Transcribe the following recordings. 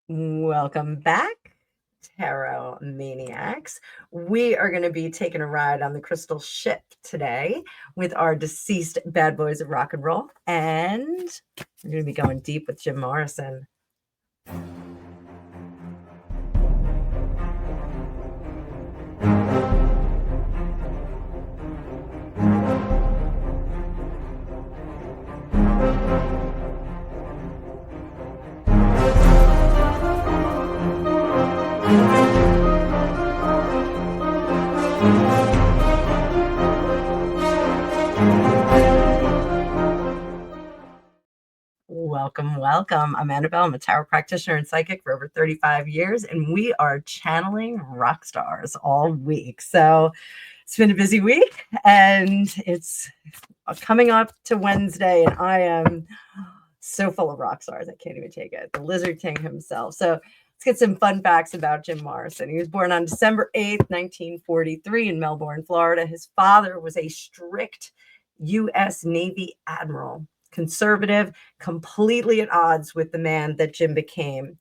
Welcome back, Tarot Maniacs. We are going to be taking a ride on the crystal ship today with our deceased bad boys of rock and roll. And we're going to be going deep with Jim Morrison. Welcome. I'm Annabelle. I'm a tarot practitioner and psychic for over 35 years, and we are channeling rock stars all week. So it's been a busy week, and it's coming up to Wednesday, and I am so full of rock stars. I can't even take it. The Lizard King himself. So let's get some fun facts about Jim Morrison. He was born on December 8th, 1943 in Melbourne, Florida. His father was a strict U.S. Navy admiral, conservative, completely at odds with the man that Jim became.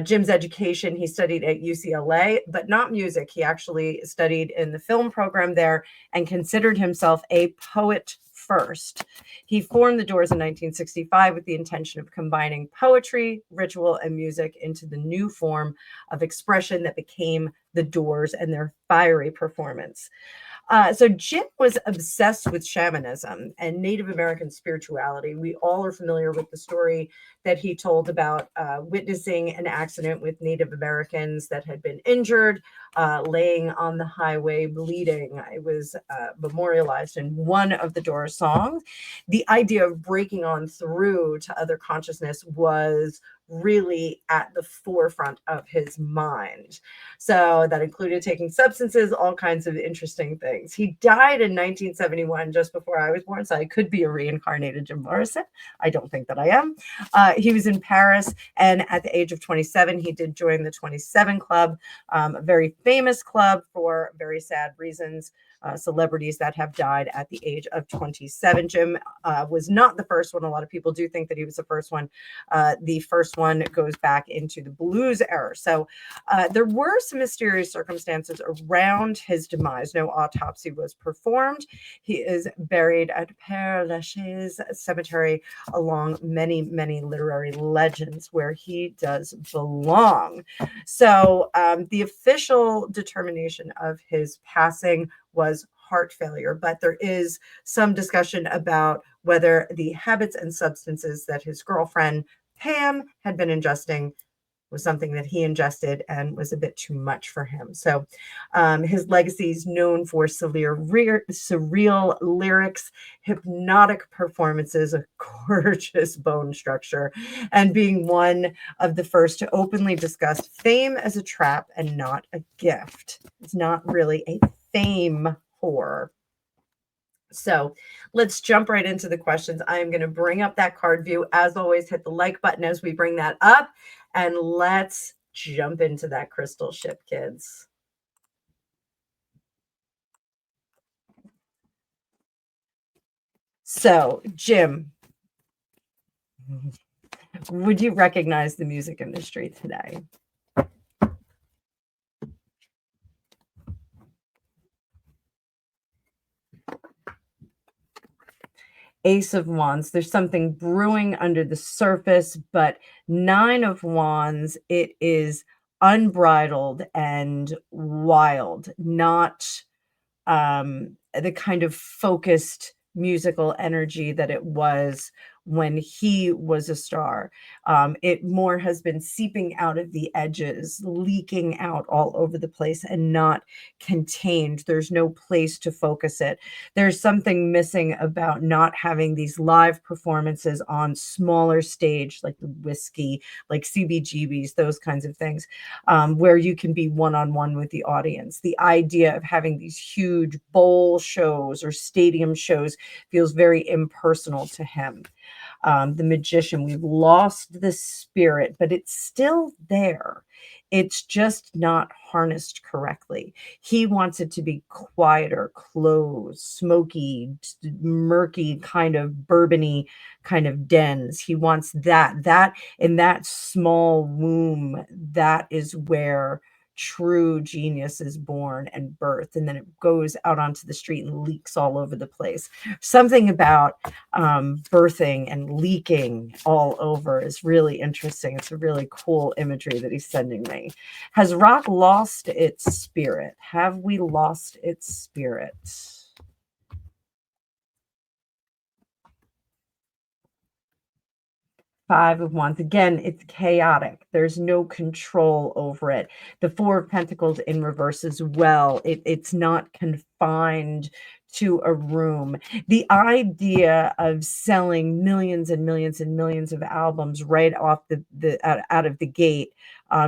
Jim's education, he studied at UCLA, but not music. He actually studied in the film program there and considered himself a poet first. He formed the Doors in 1965 with the intention of combining poetry, ritual, and music into the new form of expression that became the Doors and their fiery performance. So Jim was obsessed with shamanism and Native American spirituality. We all are familiar with the story that he told about witnessing an accident with Native Americans that had been injured, laying on the highway bleeding. It was memorialized in one of the Doors songs. The idea of breaking on through to other consciousness was really at the forefront of his mind. So that included taking substances, all kinds of interesting things. He died in 1971, just before I was born, so I could be a reincarnated Jim Morrison. I don't think that I am. He was in Paris, and at the age of 27, he did join the 27 Club, a very famous club for very sad reasons. Celebrities that have died at the age of 27. Jim was not the first one. A lot of people do think that he was the first one. The first one goes back into the blues era. So there were some mysterious circumstances around his demise. No autopsy was performed. He is buried at Père Lachaise Cemetery along many, many literary legends where he does belong. So the official determination of his passing was heart failure, but there is some discussion about whether the habits and substances that his girlfriend Pam had been ingesting was something that he ingested and was a bit too much for him. So his legacy is known for surreal lyrics, hypnotic performances, a gorgeous bone structure, and being one of the first to openly discuss fame as a trap and not a gift. It's not really a fame whore. So let's jump right into the questions. I am going to bring up that card view. As always, hit the like button as we bring that up, and let's jump into that crystal ship, kids. So, Jim, would you recognize the music industry today? Ace of Wands, there's something brewing under the surface, but Nine of Wands, it is unbridled and wild, not the kind of focused musical energy that it was when he was a star. It more has been seeping out of the edges, leaking out all over the place and not contained. There's no place to focus it. There's something missing about not having these live performances on smaller stage, like the Whiskey, like CBGBs, those kinds of things, where you can be one-on-one with the audience. The idea of having these huge bowl shows or stadium shows feels very impersonal to him. The Magician, we've lost the spirit, but it's still there. it's just not harnessed correctly. He wants it to be quieter, closed, smoky, murky, kind of bourbony kind of dens. He wants that in that small womb, that is where true genius is born and birthed, and then it goes out onto the street and leaks all over the place. Something about birthing and leaking all over is really interesting. It's a really cool imagery that he's sending me. Has rock lost its spirit? Have we lost its spirit? Five of Wands. Again, it's chaotic. There's no control over it. The Four of Pentacles in reverse as well. It's not confined to a room. The idea of selling millions and millions and millions of albums right off out of the gate,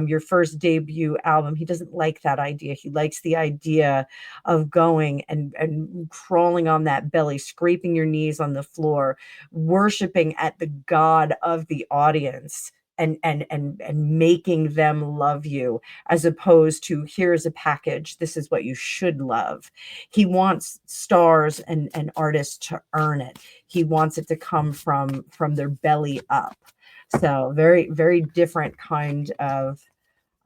your first debut album, he doesn't like that idea. He likes the idea of going and crawling on that belly, scraping your knees on the floor, worshiping at the God of the audience, and making them love you, as opposed to, here's a package, this is what you should love. He wants stars and artists to earn it. He wants it to come from their belly up. So very, very different kind of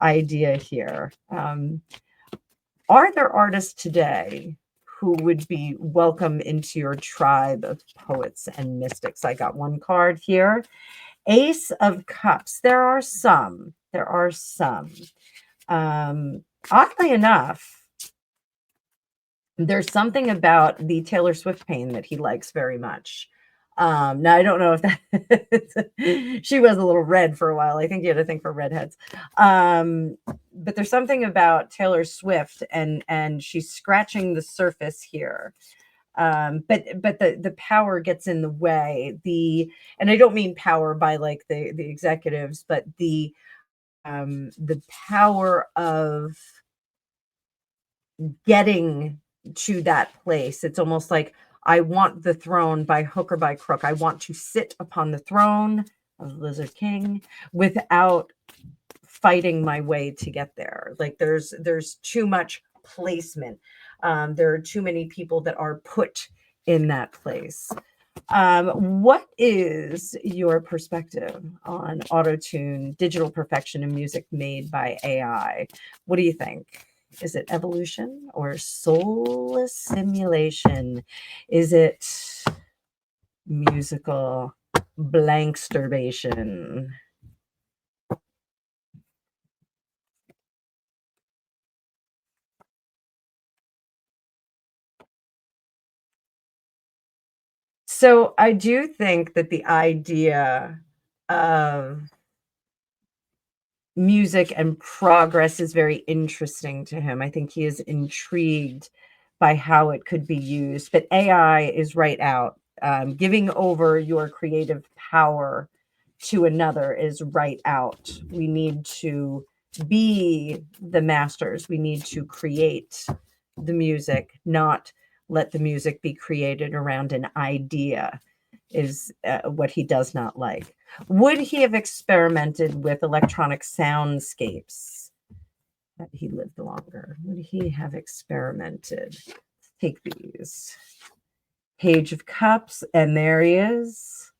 idea here. Are there artists today who would be welcome into your tribe of poets and mystics? I got one card here. Ace of Cups. There are some. Oddly enough, there's something about the Taylor Swift pain that he likes very much. Now I don't know if that she was a little red for a while. I think you had to think for redheads. But there's something about Taylor Swift, and she's scratching the surface here. But the power gets in the way. And I don't mean power by like the executives, but the power of getting to that place. It's almost like, I want the throne by hook or by crook. I want to sit upon the throne of Lizard King without fighting my way to get there. Like there's too much placement. There are too many people that are put in that place. What is your perspective on AutoTune, digital perfection, and music made by AI? What do you think? Is it evolution or soulless simulation? Is it musical blanksturbation? So I do think that the idea of music and progress is very interesting to him. I think he is intrigued by how it could be used, but AI is right out. Giving over your creative power to another is right out. We need to be the masters. We need to create the music, not let the music be created around an idea, is what he does not like. Would he have experimented with electronic soundscapes had he lived longer? Would he have experimented? Take these. Page of Cups, and there he is,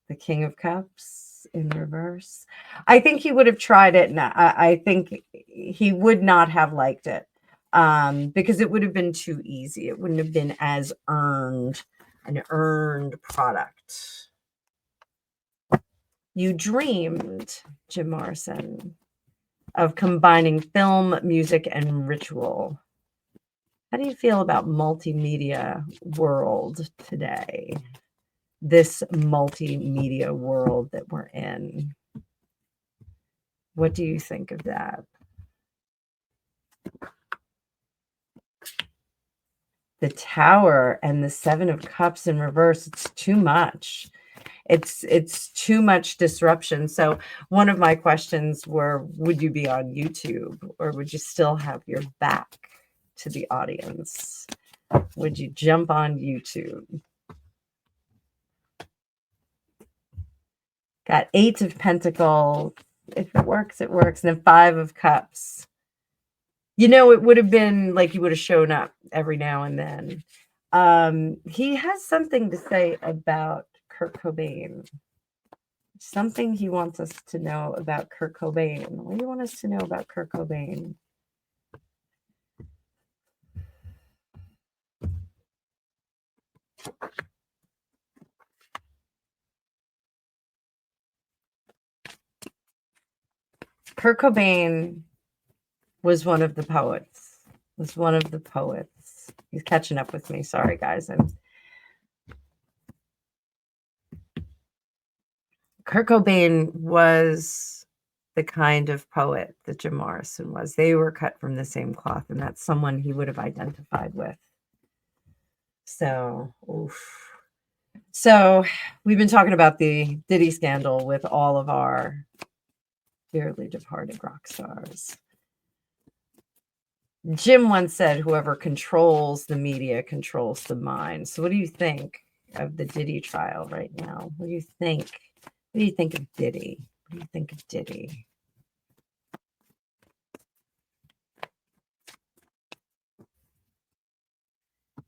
the King of Cups in reverse. I think he would have tried it, and I think he would not have liked it, because it would have been too easy. It wouldn't have been as an earned product. You dreamed, Jim Morrison, of combining film, music, and ritual. How do you feel about multimedia world today? This multimedia world that we're in. What do you think of that? The Tower and the Seven of Cups in reverse. It's too much. It's too much disruption. So one of my questions were, would you be on YouTube, or would you still have your back to the audience? Would you jump on YouTube? Got Eight of Pentacles, If it works, it works. And then 5 of Cups. You know, it would have been like he would have shown up every now and then. He has something to say about Kirk Cobain. Something he wants us to know about Kirk Cobain. What do you want us to know about Kirk Cobain? Kirk Cobain was one of the poets. He's catching up with me. Sorry, guys. Kirk Cobain was the kind of poet that Jim Morrison was. They were cut from the same cloth, and that's someone he would have identified with. So, oof. So we've been talking about the Diddy scandal with all of our dearly departed rock stars. Jim once said, whoever controls the media controls the mind. So what do you think of the Diddy trial right now? What do you think? What do you think of Diddy? What do you think of Diddy?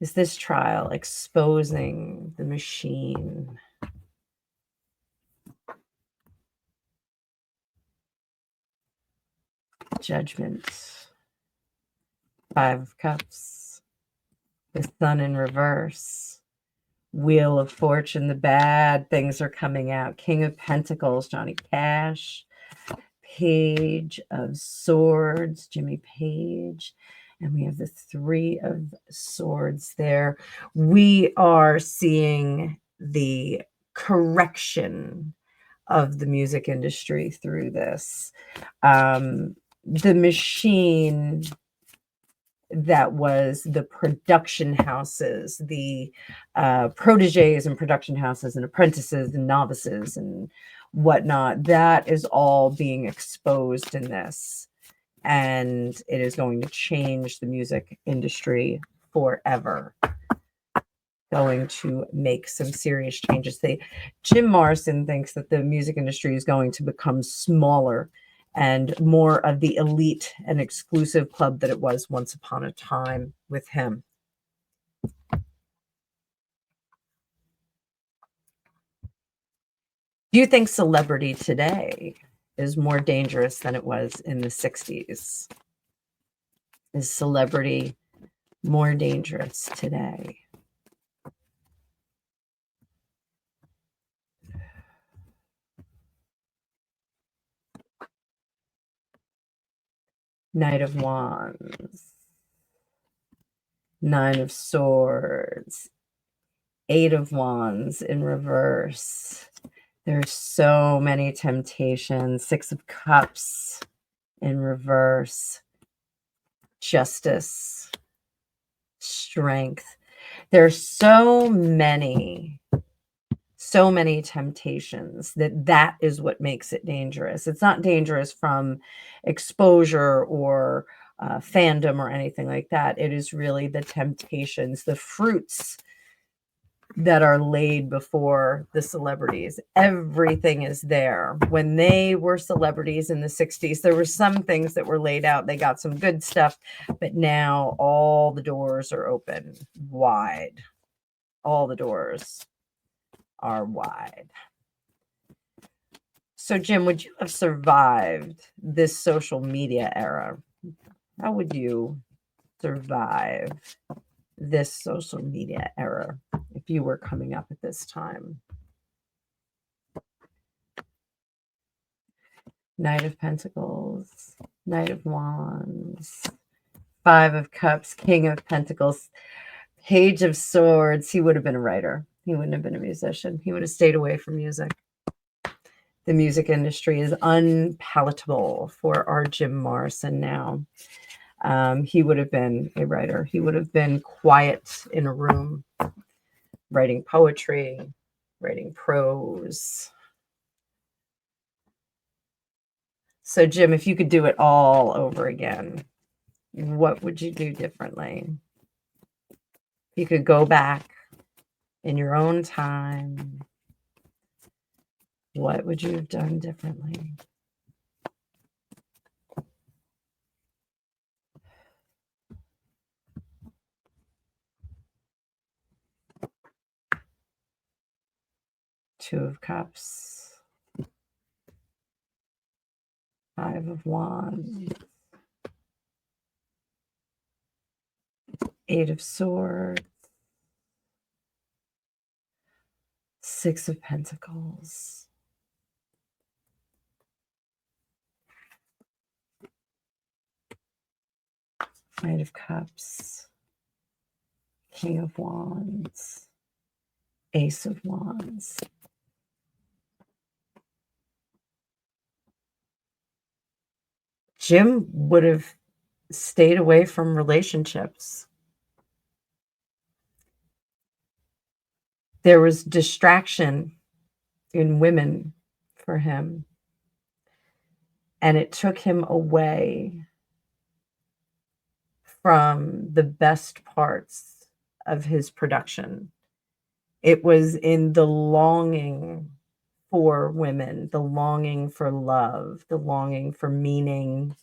Is this trial exposing the machine? Judgment. 5 of Cups. The Sun in reverse. Wheel of Fortune. The bad things are coming out. King of Pentacles. Johnny Cash. Page of Swords. Jimmy Page. And we have the 3 of Swords there. We are seeing the correction of the music industry through this. The machine that was the production houses, the proteges and production houses and apprentices and novices and whatnot, that is all being exposed in this. And it is going to change the music industry forever. Going to make some serious changes. Jim Morrison thinks that the music industry is going to become smaller and more of the elite and exclusive club that it was once upon a time with him. Do you think celebrity today is more dangerous than it was in the 60s? Is celebrity more dangerous today? Knight of Wands. 9 of Swords. 8 of Wands in reverse. There's so many temptations. 6 of Cups in reverse. Justice. Strength. There's so many temptations that is what makes it dangerous. It's not dangerous from exposure or fandom or anything like that. It is really the temptations, the fruits that are laid before the celebrities. Everything is there. When they were celebrities in the 60s, there were some things that were laid out. They got some good stuff, but now all the doors are open wide. All the doors are wide. So, Jim, would you have survived this social media era? How would you survive this social media era if you were coming up at this time? Knight of Pentacles, Knight of Wands, 5 of Cups, King of Pentacles, Page of Swords. He would have been a writer. He wouldn't have been a musician. He would have stayed away from music. The music industry is unpalatable for our Jim Morrison now. He would have been a writer. He would have been quiet in a room, writing poetry, writing prose. So, Jim, if you could do it all over again, what would you do differently? You could go back in your own time. What would you have done differently? Two of Cups, Five of Wands, Eight of Swords, Six of Pentacles, Knight of Cups, King of Wands, Ace of Wands. Jim would have stayed away from relationships. There was distraction in women for him, and it took him away from the best parts of his production. It was in the longing for women, the longing for love, the longing for meaning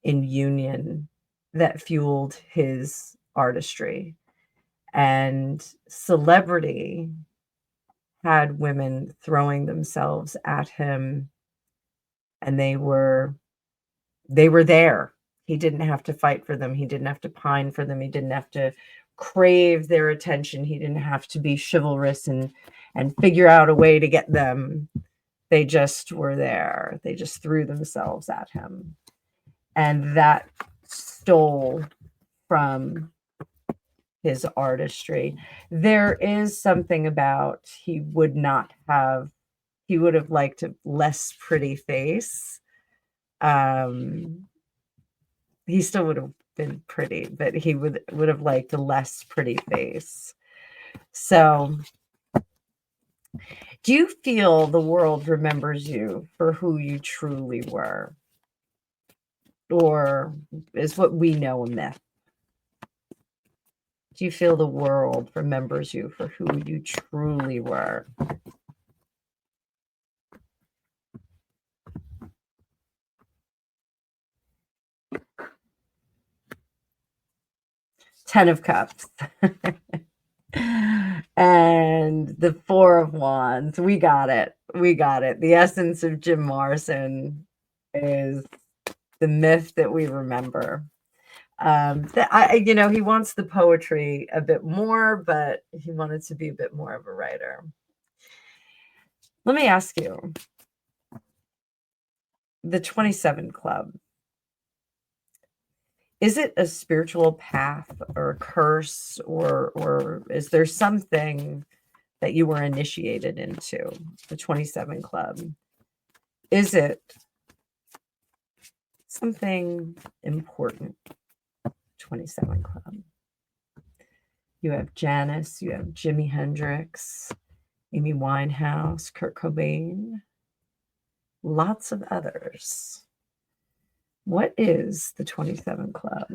in union that fueled his artistry. And celebrity had women throwing themselves at him, and they were there. He didn't have to fight for them. He didn't have to pine for them. He didn't have to crave their attention. He didn't have to be chivalrous and figure out a way to get them. They just were there. They just threw themselves at him. And that stole from his artistry. There is something about he would have liked a less pretty face. He still would have been pretty, but he would have liked a less pretty face. So, do you feel the world remembers you for who you truly were? Or is what we know a myth? Do you feel the world remembers you for who you truly were? Ten of Cups. And the Four of Wands. We got it. The essence of Jim Morrison is the myth that we remember. He wants the poetry a bit more, but he wanted to be a bit more of a writer. Let me ask you, the 27 Club, is it a spiritual path or a curse, or is there something that you were initiated into, the 27 Club? Is it something important? 27 Club. You have Janis, you have Jimi Hendrix, Amy Winehouse, Kirk Cobain, lots of others. What is the 27 Club?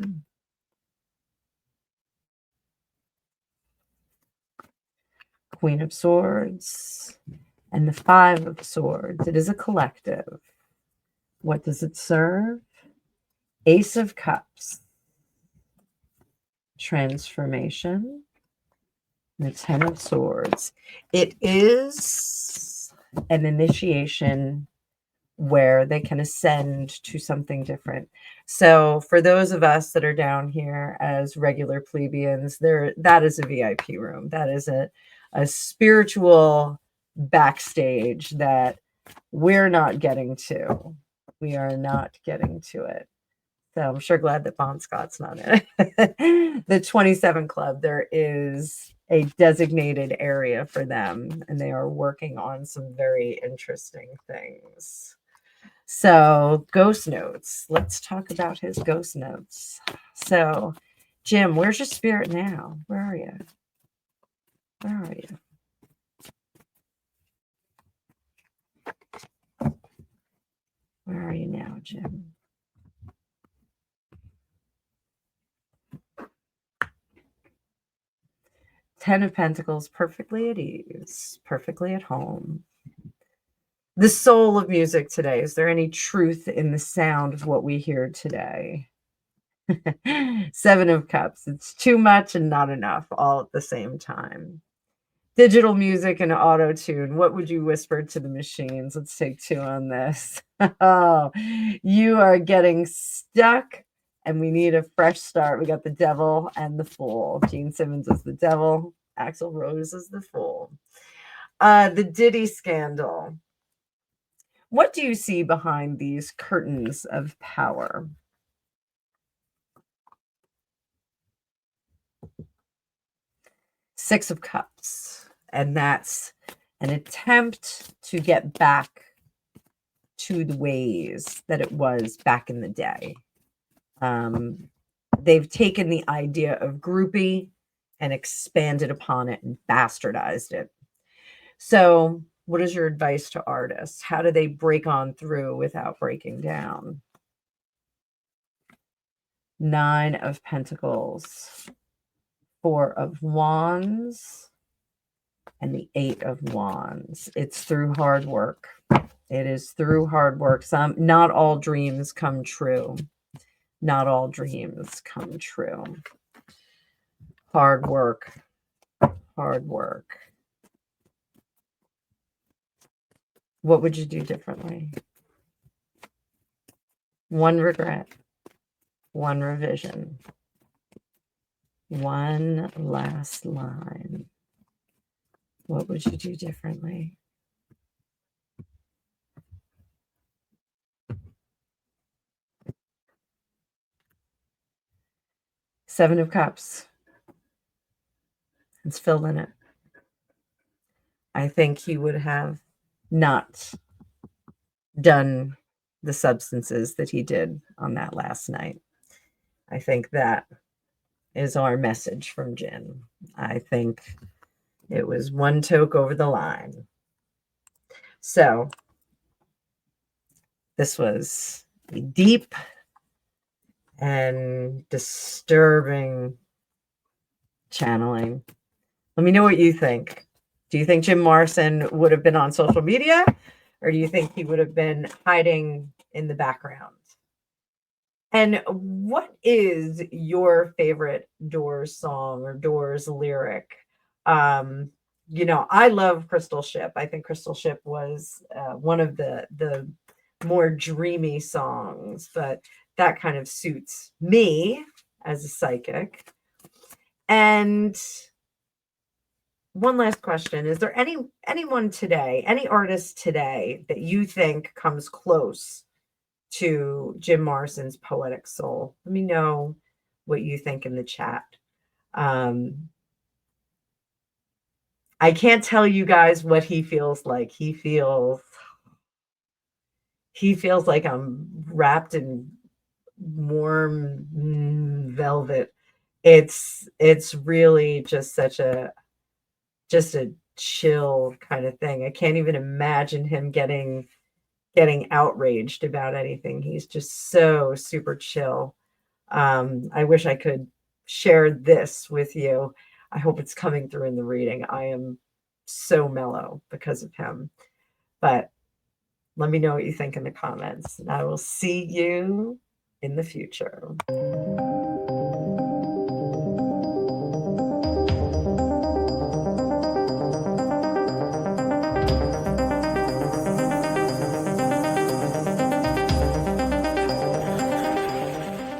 Queen of Swords and the Five of Swords. It is a collective. What does it serve? Ace of Cups. Transformation. The Ten of Swords. It is an initiation where they can ascend to something different. So for those of us that are down here as regular plebeians, that is a VIP room. That is a spiritual backstage that we're not getting to. We are not getting to it. So I'm sure glad that Bon Scott's not in it. The 27 Club, there is a designated area for them, and they are working on some very interesting things. So, ghost notes. Let's talk about his ghost notes. So, Jim, where's your spirit now? Where are you? Where are you? Where are you now, Jim? Ten of Pentacles, perfectly at ease, perfectly at home. The soul of music today. Is there any truth in the sound of what we hear today? Seven of Cups. It's too much and not enough all at the same time. Digital music and AutoTune. What would you whisper to the machines? Let's take two on this. Oh, you are getting stuck, and we need a fresh start. We got the devil and the fool. Gene Simmons is the devil. Axl Rose is the fool. The Diddy scandal. What do you see behind these curtains of power? Six of Cups. And that's an attempt to get back to the ways that it was back in the day. They've taken the idea of groupie and expanded upon it and bastardized it. So, what is your advice to artists? How do they break on through without breaking down? Nine of Pentacles, Four of Wands, and the Eight of Wands. It's through hard work. It is through hard work. Not all dreams come true. Not all dreams come true. Hard work. Hard work. What would you do differently? One regret. One revision. One last line. What would you do differently? Seven of Cups. It's filled in it. I think he would have not done the substances that he did on that last night. I think that is our message from Jin. I think it was one toke over the line. So this was a deep and disturbing channeling. Let me know what you think. Do you think Jim Morrison would have been on social media, or do you think he would have been hiding in the background? And what is your favorite Doors song or Doors lyric? I love Crystal Ship. I think Crystal Ship was one of the more dreamy songs, but that kind of suits me as a psychic. And one last question. Is there anyone today, any artist today that you think comes close to Jim Morrison's poetic soul? Let me know what you think in the chat. I can't tell you guys what he feels like. He feels like I'm wrapped in warm velvet. It's really just such a chill kind of thing. I can't even imagine him getting outraged about anything. He's just so super chill. I wish I could share this with you. I hope it's coming through in the reading. I am so mellow because of him. But let me know what you think in the comments, and I will see you in the future.